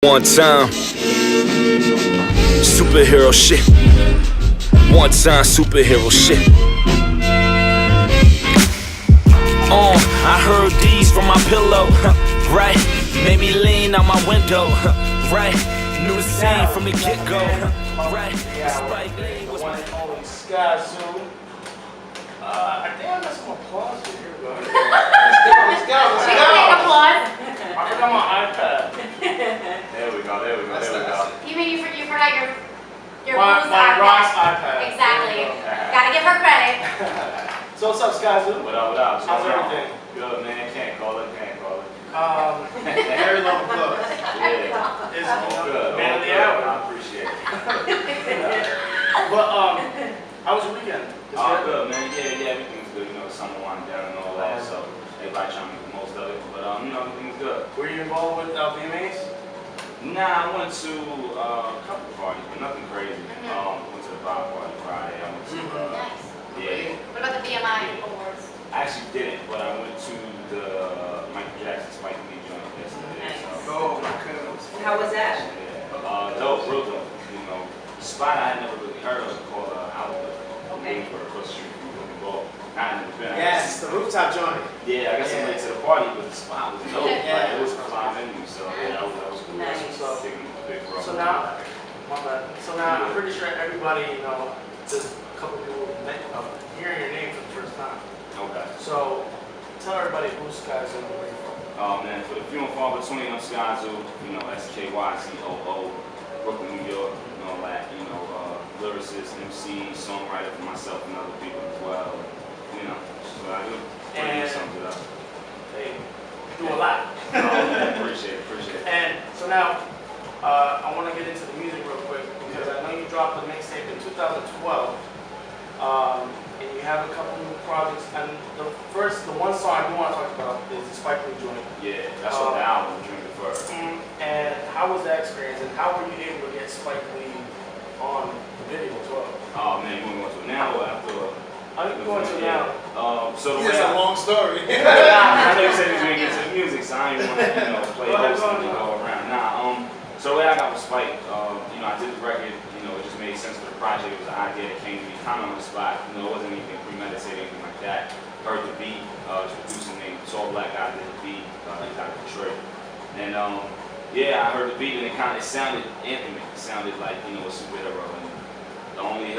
One time, superhero shit. One time, superhero shit. I heard these from my pillow, right? Made me lean out my window, right? Knew the scene from the get-go, right? Spike Lee was my only Skyzoo. I think I got some applause for you, bro. Let's go. Applause. I forgot my iPad. There we go. You mean you forgot your my Ross iPad. Exactly. Gotta give her credit. So what's up, Skyzoo? What up? How's everything? Good, man. Can't call it. Very low applause. Yeah. It's All good. man of the hour. I appreciate it. But how was your weekend? Good, man. Yeah, everything's good. You know, the summer winding down and all that, so everybody trying to make the most of it. But everything's good. Were you involved with VMAs? Nah, I went to a couple parties, but nothing crazy. Went to the bar party Friday. I went to Nice. yeah. What about the BMI awards? I actually didn't, but I went to the Michael Jackson Spike Lee joint yesterday. Nice. So, Oh my goodness. How was that? yeah. Dope, real dope. You know, the spot I had never really heard of called Outlook. Okay. Across the street from Brooklyn Ball. Not in the been. Yes, the rooftop joint. Yeah, I guess I'm late to the party, but the spot was dope. Yeah. Like, it was a fine venue, so yeah, that was cool. Nice. So, taking a big run. So now, my bad. So now I'm pretty sure everybody, just a couple people hearing your name for the first time. Okay. So tell everybody who's Skyzoo and where you're from. Oh man, for the few and far between, I'm Skyzoo, SKYZOO, Brooklyn, New York, all that, lyricist, MC, songwriter for myself and other people as well. That's what I do. And sums it up. They do a lot. Oh man, appreciate it. And so now, I want to get into the music real quick because I know you dropped the mixtape in 2012, and you have a couple new projects. And the one song I do want to talk about is the Spike Lee joint. Yeah, that's what the album, Drink the First. And how was that experience? And how were you able to get Spike Lee on the video as well? Oh man, you want to go to it now or after? I'm going to now. So the It's a long story. I know you said you was gonna get to the music, so I ain't want to, play host and go around. So the way I got with Spike, I did the record. It just made sense for the project. It was an idea that came to me kind of on the spot. It wasn't anything premeditated, anything like that. Heard the beat. This producer named Tall Black guy did the beat. He's out of Detroit. And I heard the beat and it sounded intimate. It sounded like a superhero. And the only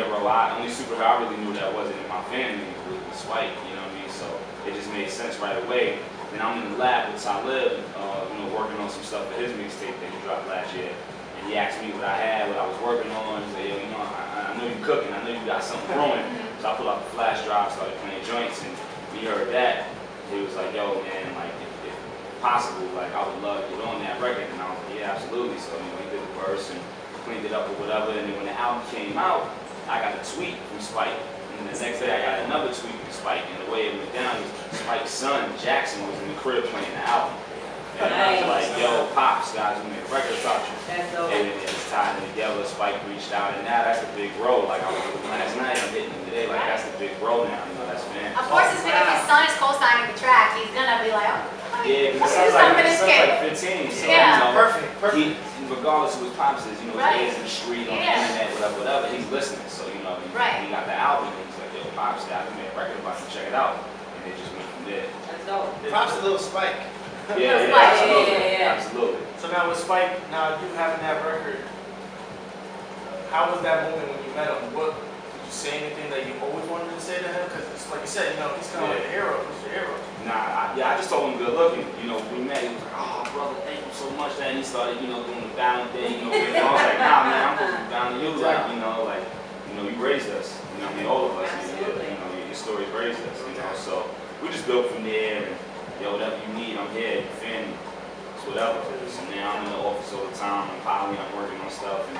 superhero I really knew that wasn't in my family was Spike. You know what I mean? So it just made sense right away. Then I'm in the lab with Talib, working on some stuff for his mixtape that he dropped last year. And he asked me what I had, what I was working on. He said, I know you cooking, I know you got something growing. So I pulled out the flash drive, started playing joints, and we heard that. He was like, yo, man, like, if possible, like, I would love to get on that record. And I was like, yeah, absolutely. So, he did the verse and cleaned it up or whatever. And then when the album came out, I got a tweet from Spike. And the next day I got another tweet from Spike. And the way it went down was Spike's son, Jackson, was in the crib playing the album. And I was like, yo, Pops, guys, we made a record about you. That's dope. And then it's tied in together. Spike reached out, and now that's a big role. Like I was looking last night, I'm hitting him today. Like that's a big role now. That's man. Of course, if his son is co-signing the track, he's gonna be like, Yeah, because it sounds like 15. So, Yeah. Perfect. Regardless of what Pops is, Right. he's in the street, on the internet, whatever, he's listening. So, he got the album, and he's like, yo, Pops, I made a record about you, check it out. And they just went from there. That's dope. Props to Little Spike. Yeah, Yeah. absolutely. So now with Spike, now you having that record, how was that moment when you met him? Did you say anything that you always wanted to say to him? Because like you said, he's kind of like a hero. He's your hero. Nah, I just told him good looking. We met, he was like, oh, brother, thank you so much. And he started, doing the bowing thing, I was like, nah, man, I'm supposed to be down to you. You raised us. All of us. Your stories raised us, So we just built from there. And, whatever you need, I'm here. Your family, it's whatever. So now I'm in the office all the time. I'm working on stuff, and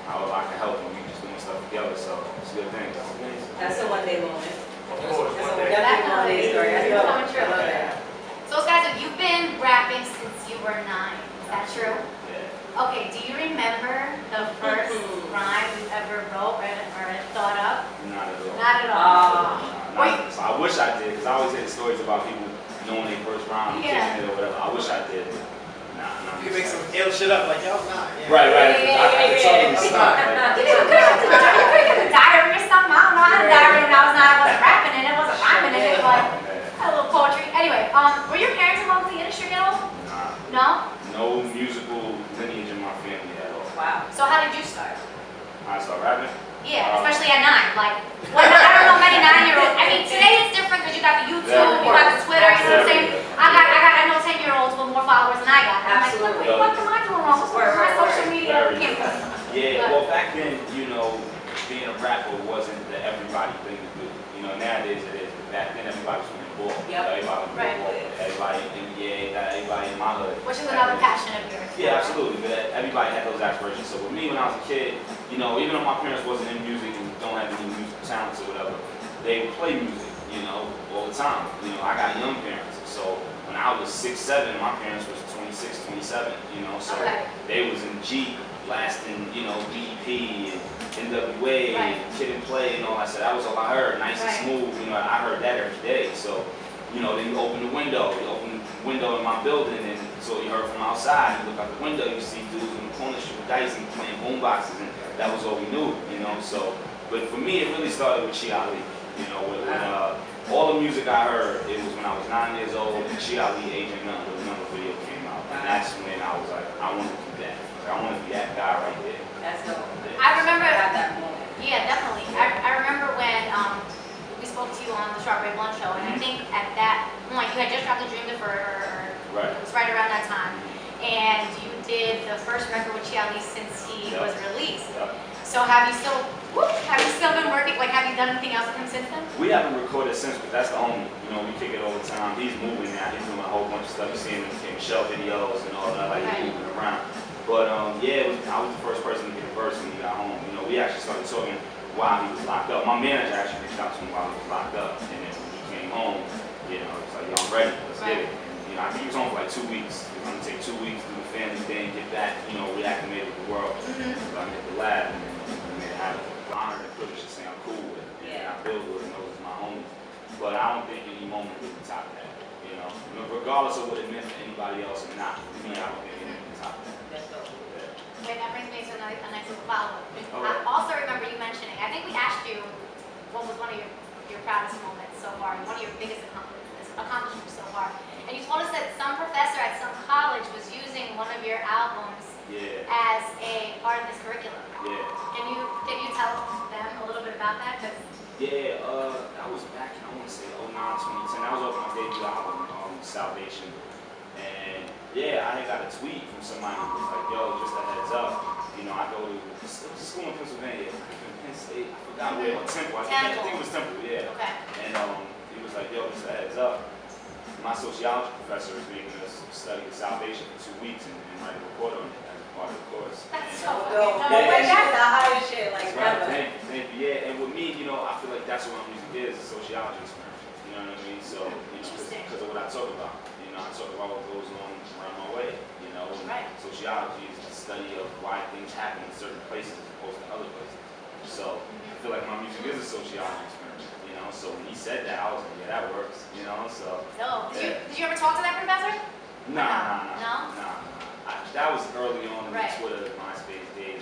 however I can help him, we just doing stuff together. So it's a good thing. That's a one-day moment. Of course. That's a one-day story. That's dope. coming true. I love that. So, Skyzoo, you've been rapping since you were 9. Is that true? Yeah. Okay. Do you remember the first rhyme you ever wrote or thought up? Not at all. Not at all. So I wish I did, because I always hear stories about people knowing their first rhyme, kicking it or whatever. I wish I did. Nah. You can make some ill shit up like, yo, nah. Yeah. Right. I can totally Yeah. see that. You could have diary or something. I don't know how to diary when I wasn't rapping and it wasn't rhyming in it, but a little poetry. Anyway, were your parents involved in the industry at all? Nah, No? no musical lineage in my family at all. Wow. So how did you start? I started rapping. Yeah, especially at 9. Like, well, I don't know many 9-year-olds. I mean, today it's different because you got the YouTube, you got the Twitter, you know what I'm saying? I know 10-year-olds with more followers than I got. I'm like, what the fuck am I doing wrong? What's my social media? Yeah, well, back then, you know, being a rapper wasn't the everybody thing to do. You know, nowadays it is. But back then, everybody was playing ball. Yep. Everybody was playing ball. Everybody in NBA, everybody in my hood. Which is another passion of yours. Yeah, absolutely. But everybody had those aspirations. So with me, when I was a kid, you know, even though my parents wasn't in music and don't have any musical talents or whatever, they would play music, you know, all the time. You know, I got young parents. So when I was 6, 7, my parents was 26, 27, you know, so they was in Jeep, blasting, you know, BEP and NWA and Kid and Play and all that stuff. That was all I heard, nice and smooth, you know, I heard that every day. So, you know, then you open the window in my building, and so you heard from outside, you look out the window, you see dudes in the corner shooting dice and playing boom boxes, and that was all we knew, you know, so, but for me, it really started with Chi Ali, you know, when all the music I heard, it was when I was 9 years old, and Chi Ali, Agent None, the number video came out, and that's when I was like, I want to do that, like, I want to be that guy right there. That's dope. I remember, At that moment. yeah, definitely. I remember when we spoke to you on the Strawberry Blunt Show, and I think at that point, you had just dropped The Dream Deferred, or it was right around that time, and you did the first record with Chi Ali since he was released. So have you still been working, like have you done anything else with him since then? We haven't recorded since, but that's the homie. You know, we kick it all the time. He's moving now. He's doing a whole bunch of stuff. You're seeing him in Michelle videos and all that, like he's moving around. But yeah, I was the first person to get a verse when he got home. You know, we actually started talking while he was locked up. My manager actually reached out to him while he was locked up, and then when he came home, you know, it's like, yo, I'm ready. Let's get it. And, you know, I think he was home for like 2 weeks. It was gonna take 2 weeks to do the family thing, get back, you know, reacclimated with the world. So I hit the lab, and then we made it happen. The honor and privilege to say I'm cool with it. And I build with it and knows it's my homie. But I don't think any moment would be top that. You know, regardless of what it meant for anybody else or not, for me, I don't think it would be top that. That's dope. Wait, that brings me to a nice little follow-up. I also remember you mentioning, I think we asked you what was one of your proudest moments so far, one of your biggest accomplishments so far. And you told us that some professor at some college was using one of your albums as a part of his curriculum. Can you tell them a little bit about that? Yeah, that was back in, I want to say, 09, 2010. That was off my debut album, Salvation. And yeah, I had got a tweet from somebody who was like, yo, just a heads up, you know, I go to school in Pennsylvania, Penn State, I forgot where, Temple, I think it was Temple, yeah. Okay. And he was like, yo, just a heads up, my sociology professor is making us study the Salvation for 2 weeks and write a report on it as a part of the course. That's And, so Dope. fucking Like, dope. that's the highest shit, like, right, ever. thank you, yeah. And with me, you know, I feel like that's what my music is, a sociology experiment. You know what I mean? So, you know, because of what I talk about. You know, I talk about what goes on around my way. You know, sociology is the study of why things happen in certain places as opposed to other places. So, I feel like my music is a sociology experiment. You know, so when he said that, I was like, yeah, that works. You know, so. No. Did you ever talk to that professor? Nah. That was early on in the Twitter, MySpace days.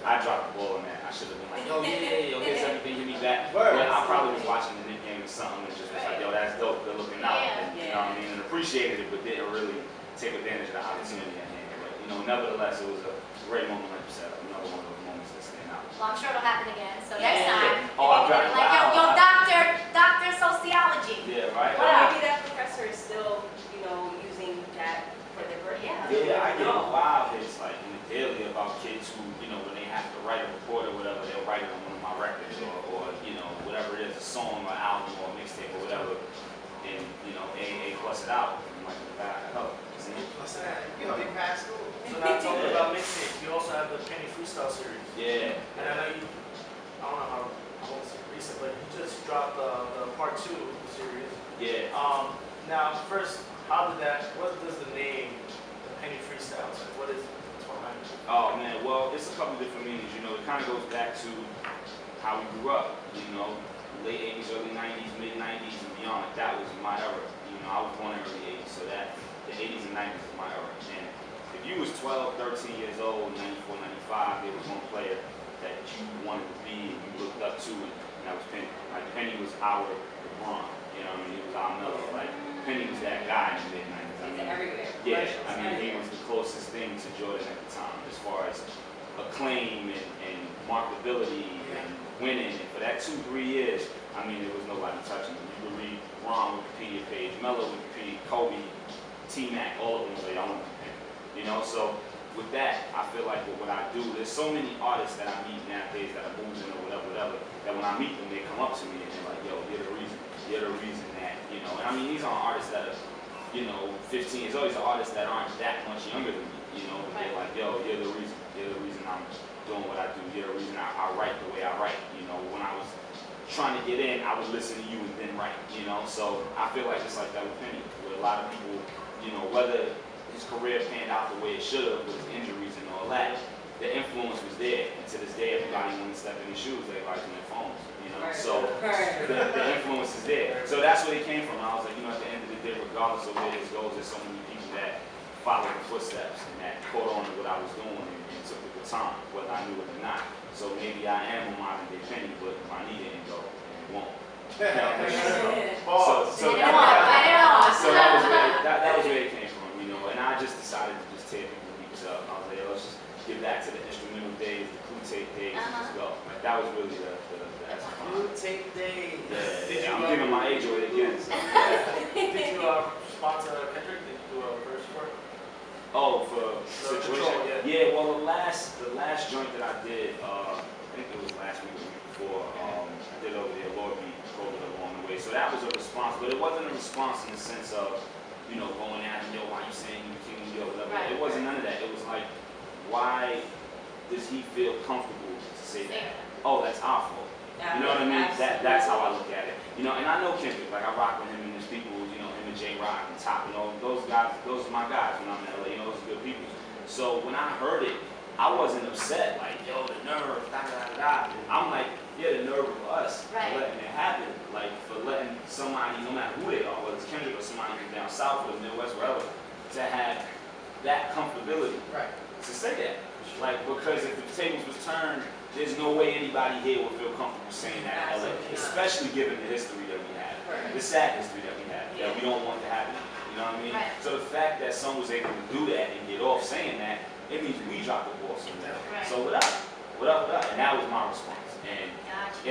I dropped the ball on that. I should have been like, yo, here's everything, give me back. But I probably was watching the Nick game or something and just was like, yo, that's dope, good looking out. And, you know what I mean? And appreciated it, but didn't really take advantage of the opportunity at hand. But, you know, nevertheless, it was a great moment, like you said, another one of those moments that stand out. Well, I'm sure it'll happen again. So next time, Oh, I got it. like, yo, doctor sociology. Yeah, right? Well, maybe that professor is still, you know, using that for their birthday. Yeah, I get a lot of hits like in the daily about kids who, you know, when they have to write a report or whatever, they'll write it on one of my records or you know, whatever it is, a song or album or a mixtape or whatever, and you know, A plus it out. I'm like, I help. What's that? You know, big past school. So now talking about mixtapes, you also have the Penny Freestyle series. Yeah. And I know you, I don't know how long it's recent, but you just dropped the part 2 of the series. Yeah. Now first, what does the name, the Penny Freestyles, what is it? Oh man, well, it's a couple different meanings. You know, it kind of goes back to how we grew up. You know, late 80s, early 90s, mid 90s, and beyond. That was my era. You know, I was born in early 80s, so that the 80s and 90s was my era. And if you was 12, 13 years old, 94, 95, there was one player that you wanted to be and you looked up to, and that was Penny. Like Penny was our LeBron, you know what I mean? He was our Melo. Like Penny was that guy in the mid-90s. I mean, Everywhere. yeah, I mean, he was the closest thing to Jordan at the time as far as acclaim and marketability and winning. And for that 2-3 years, I mean, there was nobody touching him. You could read Ron Wikipedia page, Melo Wikipedia, Kobe, T-Mac, all of them say, I want to be Penny. You know, so with that, I feel like with what I do, there's so many artists that I meet nowadays that are moving or whatever, that when I meet them, they come up to me and they're like, yo, you're the reason that, you know, and I mean, these aren't artists that are, you know, 15 years old, these are artists that aren't that much younger than me, you know, but they're like, yo, you're the reason I'm doing what I do, you're the reason I write the way I write, you know, when I was trying to get in, I would listen to you and then write, you know, so I feel like it's like that with Penny, where a lot of people, you know, whether his career panned out the way it should have with injuries and all that, the influence was there, and to this day, everybody when they step in his shoes, they like on their phones, you know, so the influence is there. So that's where it came from. I was like, you know, at the end of the day, regardless of where this goes, there's so many people that followed the footsteps and that caught on to what I was doing and took the baton, whether I knew it or not. So maybe I am a modern day Penny, but if I need it, go, it won't. You know what I mean? So that was where it came from, you know, and I just decided to just tear people's beats up. I was like, let's just get back to the instrumental days, the clue tape days, and just go. Like, that was really the essence. Clue tape days. Yeah, I'm giving my age away again. So, Did you sponsor Kendrick? Did you do a verse for it? oh, for situation? Control, Yeah, well, the last joint that I did, I think it was last week or the week before, I did over there, Lord be wrote it along the way. So that was a response, but it wasn't a response in the sense of, you know, going at him, yo, why you saying you king, yo, whatever. Right. It wasn't none of that. It was like, why does he feel comfortable to say that? Oh, that's our fault. You know what I mean? That's how I look at it. You know, and I know Kendrick, like I rock with him and his people, you know, him and J Rock and Top, you know, those guys, those are my guys when I'm in LA, you know, those are good people. So when I heard it, I wasn't upset, like, yo, the nerve, da da da da. I'm like, yeah, the nerve of us for letting it happen, like for letting somebody, no matter who they are, whether it's Kendrick or somebody from down south or the Midwest, wherever, to have that comfortability to say that. Like, because if the tables was turned, there's no way anybody here would feel comfortable saying that in LA, especially given the history that we have, the sad history that we have, that we don't want to happen. You know what I mean? So the fact that someone was able to do that and get off saying that, it means we dropped the ball somewhere. So what up? And that was my response. And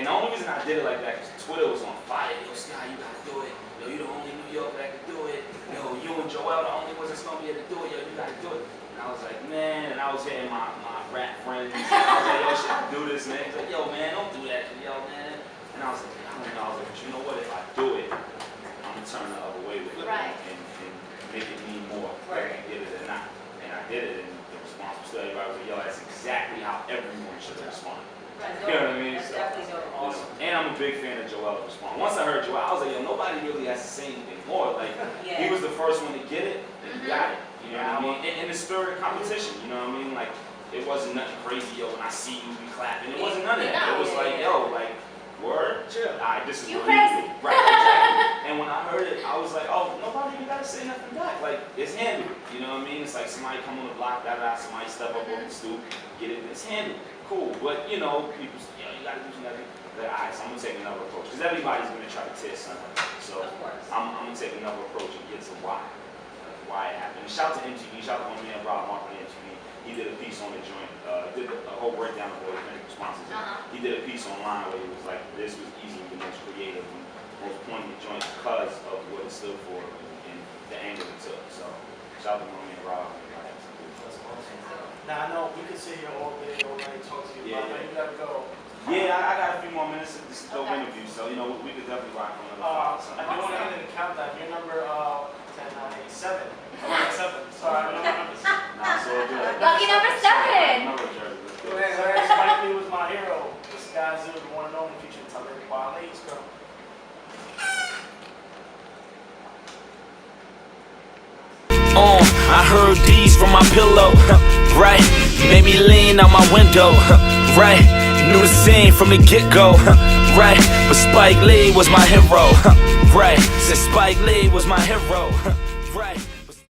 the only reason I did it like that is Twitter was on fire. Yo, Sky, you gotta do it. Yo, you the only New Yorker that can do it. Yo, you and Joel the only ones that's gonna be able to do it. Yo, you gotta do it. And I was like, man, and I was hitting my rap friends. I was like, yo, shit, do this, man. He's like, yo, man, don't do that. Yo, man. And I was like, I don't know. I was like, but you know what? If I do it, I'm gonna turn the other way with it and make it mean more, whether I get it or not. And I did it, and the response was still everybody was like, yo, that's exactly how everyone should respond. You know what I mean? That's So, definitely so awesome. And I'm a big fan of Joel's response. Once I heard Joel, I was like, yo, nobody really has to say anything more. Like, he was the first one to get it, and he got it. You know what I mean? In the spirit of competition, you know what I mean? Like, it wasn't nothing crazy, yo, when I see you, we clapping. It wasn't none of that. It was like, yo, like, word, chill. Alright, this is You what you crazy. do. Right, exactly. And when I heard it, I was like, oh, nobody even gotta say nothing back. Like, it's handled. You know what I mean? It's like somebody come on the block, somebody step up on the stoop, get it, it's handled. Cool. But, you know, people say, yo, you gotta do something. Like, alright, so I'm gonna take another approach. Because everybody's gonna try to tear something. So, I'm gonna take another approach and get to why. Like, why it happened. And shout to MTV, shout to my man Rob Mark on MTV. He did a piece on the joint, did a whole breakdown of what his responses are. He did a piece online where he was like, this was easily the most creative and most poignant joint because of what it stood for and the angle it took. So, shout out to my man Rob. Now I know we could sit here all day, all night, talk to you, but I know you gotta go. Yeah, I got a few more minutes. This is a dope interview, so you know we could definitely rock on another I do want to end in the countdown. You're number 10, 9, 8, 7. 7. Sorry, I don't know numbers. Nah, so good. Lucky number 7. Number jersey. Let's go. Spike Lee was my hero. The Skyzoo, the one and only, featuring Tucker Wale. Let's go. I heard these from my pillow, right? Made me lean out my window, right? Knew the scene from the get-go, right? But Spike Lee was my hero, right? Said Spike Lee was my hero.